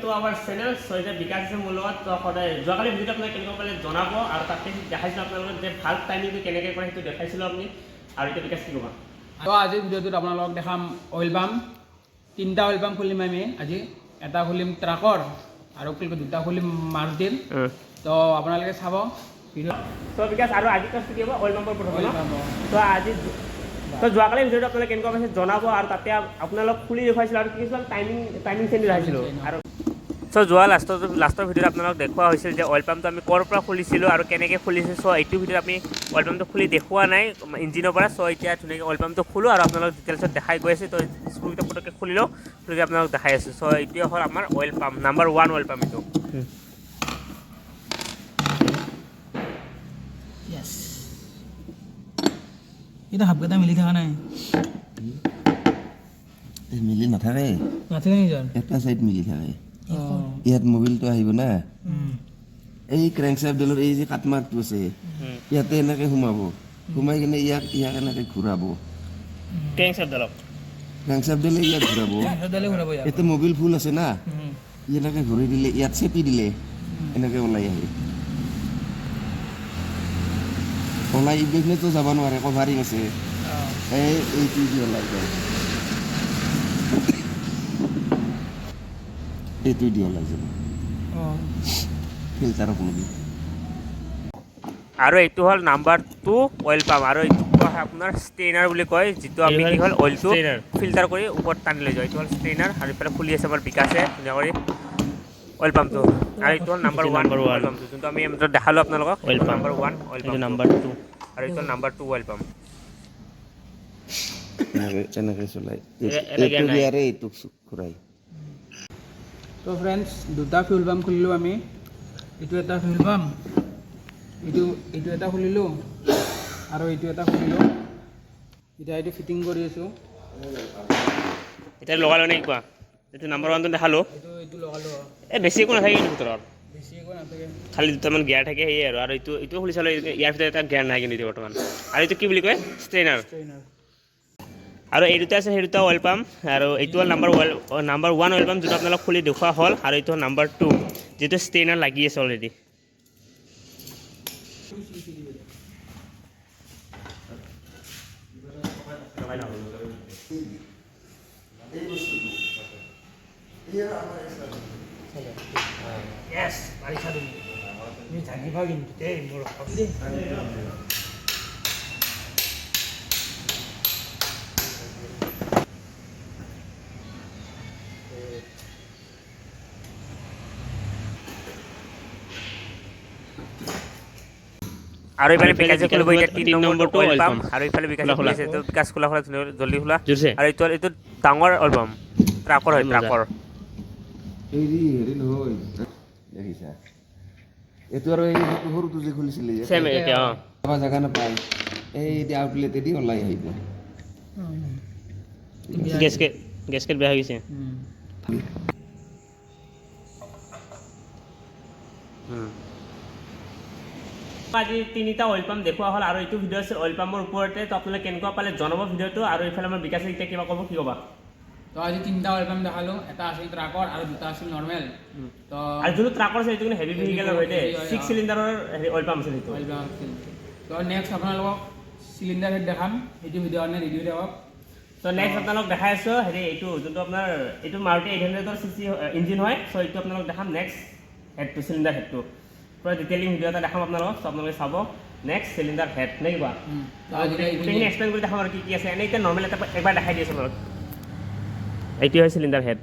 to our channel. So এটা বিকাশ আছে মোৰ লগত তো সদায় যোৱাকালি ভিডিঅ'ত আপোনাক কেনেকৈ পালে জনাব আৰু তাতে দেখাইছিলোঁ আপোনালোকক যে ভাল টাইমিংটো কেনেকৈ কৰে সেইটো দেখাইছিলোঁ আপুনি আৰু এতিয়া বিকাশ কি ক'বা তো আজিৰ ভিডিঅ'টোত আপোনালোকক দেখাম অইল পাম্প তিনিটা অইল পাম্প খুলিম আমি আজি এটা খুলিম ট্ৰাকৰ আৰু দুটা খুলিম মাৰুতিৰ তো আপোনালোকে চাব ভিডিঅ' তো বিকাশ আৰু আজি কাজ কি হ'ব অইল পাম্পৰ প্ৰথম তো আজি তো যোৱাকালি ভিডিঅ'টো আপোনালোকে কেনেকুৱা পাইছে জনাব আৰু তাতে আপোনালোক খুলি দেখুৱাইছিলোঁ আৰু কিছুমান টাইমিং চেঞ্জ দেখাইছিলোঁ আৰু সো যোৱা লাষ্টৰ ভিডিঅ'ত আপোনালোকক দেখুওৱা হৈছিল যে অইল পাম্পটো আমি ক'ৰ পৰা খুলিছিলোঁ আৰু কেনেকৈ খুলিছোঁ চ' এইটো ভিডিঅ'ত আমি অইল পাম্পটো খুলি দেখুওৱা নাই ইঞ্জিনৰ পৰা চ' এতিয়া ধুনীয়াকৈ অইল পাম্পটো খোলোঁ আৰু আপোনালোক ডিটেইলছত দেখাই গৈ আছে তো স্ক্ৰুকেইটা পটককৈ খুলিলেও খুলি আপোনালোক দেখাই আছোঁ চ' এইটোৱে হ'ল আমাৰ oil pump number 1 oil pump এইটো এটা হাবকেইটা মিলি থকা নাই মিলি নাথাকে এটা সাইড মিলি থাকে ইয়াত মোবিলটো আহিব না এই ক্ৰেংকশ্যাফ্টডালৰ এই যে কাটমাৰ্কটো আছে ইয়াতে এনেকৈ সোমাই কিনে ইয়াক এনেকৈ ঘূৰাব ক্ৰেংকশ্যাফ্টডালে ইয়াত ঘূৰাব ইয়াতে মোবিল ফুল আছে না এনেকৈ ঘূৰি দিলে ইয়াত চেপি দিলে এনেকৈ ওলাই আহে ওলাই ইভিনেতো যাব নোৱাৰে কভাৰিং আছে এইটো দি ওলাই যায় এইটো দি ওলাই যাব ফিল্টাৰক লগি আৰু এইটো হ'ল নাম্বাৰ 2 অইল পাম্প আৰু এইটো আপোনাৰ ষ্টেইনাৰ বুলি কয় যিটো আমি কি হ'ল অইলটো ফিল্টাৰ কৰি ওপৰত টানি লৈ যাওঁ এইটো হ'ল ষ্টেইনাৰ আৰু ইফালে খুলি আছে আমাৰ বিকাশে ধুনীয়া কৰি অইল পাম্পটো আৰু এইটো হ'ল নাম্বাৰ 1 অইল পাম্পটো যোনটো আমি এমটো দেখালোঁ আপোনালোকক oil pump number 1 oil pump number 2 আৰু এইটো হ'ল নাম্বাৰ 2 অইল পাম্প এনেকৈ চলাই এইটো দিয়াৰে এইটো ঘূৰাই তো ফ্ৰেণ্ডছ দুটা ফিউল পাম্প খুলিলোঁ আমি এইটো এটা ফিউল পাম্প এইটো এটা খুলিলোঁ আৰু এইটো এটা খুলিলোঁ এতিয়া এইটো ফিটিং কৰি আছোঁ এতিয়া লগালোঁ নে কোৱা এইটো নাম্বাৰ 1টো দেখালোঁ এইটো লগালোঁ এই বেছি একো নাথাকে কিন্তু ভিতৰত বেছি একো নাথাকে খালি দুটামান গিয়াৰ থাকে সেয়ে আৰু এইটো খুলি চালোঁ ইয়াৰ ভিতৰত এটা গিয়াৰ নাই কিন্তু বৰ্তমান আৰু এইটো কি বুলি কয় ষ্ট্ৰেইনাৰ আৰু এই দুটা আছে সেই দুটা অইল পাম্প আৰু এইটো হ'ল নাম্বাৰ 1 অইল পাম্প যিটো আপোনালোক খুলি দেখুওৱা হ'ল আৰু এইটো হ'ল নাম্বাৰ 2 যিটো ষ্টেইনাৰ লাগি আছে অলৰেডি আৰু ইফালে বিকাশে খুলিব এতিয়া 3 নম্বৰটো অইল পাম্প আৰু ইফালে বিকাশে খুলিছে তো বিকাশ খোলা জলদি খোলা আৰু এইটো ডাঙৰ অইল পাম্প ট্ৰাকৰ হয় ট্ৰাকৰ হেৰি নহয় দেখিছা এইটো আৰু এই সৰুটো যে খুলিছিলে চেম এতিয়া জেগা নাপায় এই এতিয়া আউটলেটেদি ওলাই আহিব গেছকেট বেয়া হৈ গৈছে আজি তিনিটা অইল পাম্প দেখুওৱা হ'ল আৰু এইটো ভিডিঅ' আছে অইল পাম্পৰ ওপৰতে তো আপোনালোকে কেনেকুৱা পালে জনাব ভিডিঅ'টো আৰু এইফালে আমাৰ বিকাশে এতিয়া কিবা ক'ব কি ক'বা তো আজি তিনিটা অইল পাম্প দেখালোঁ এটা আছিল ট্ৰাকৰ আৰু দুটা আছিল নৰ্মেল তো আৰু যোনটো ট্ৰাকৰ আছে সেইটো কিন্তু হেভি ভেহিকেলৰ হয় দেই 6 চিলিণ্ডাৰৰ অইল পাম্প আছে সেইটো অইল পাম্প আছিল তো নেক্সট আপোনালোকক চিলিণ্ডাৰ হেড দেখাম সেইটো ভিডিঅ' আনে ৰিভিউ দেখাওক তো নেক্সট আপোনালোক দেখাই আছোঁ হেৰি এইটো যোনটো আপোনাৰ এইটো মাৰুতি 800ৰ চিচি ইঞ্জিন হয় চ' এইটো আপোনালোক দেখাম নেক্সট হেডটো চিলিণ্ডাৰ হেডটো পুৰা ডিটেইলিং ভিডিঅ' এটা দেখাম আপোনালোকক চ' আপোনালোকে চাব নেক্সট চিলিণ্ডাৰ হেড নে কিবা গোটেইখিনি এক্সপ্লেইন কৰি দেখাম আৰু কি আছে এনেই এতিয়া নৰ্মেল এটা একবাৰ দেখাই দি আছোঁ আপোনালোক এইটো হয় চিলিণ্ডাৰ হেড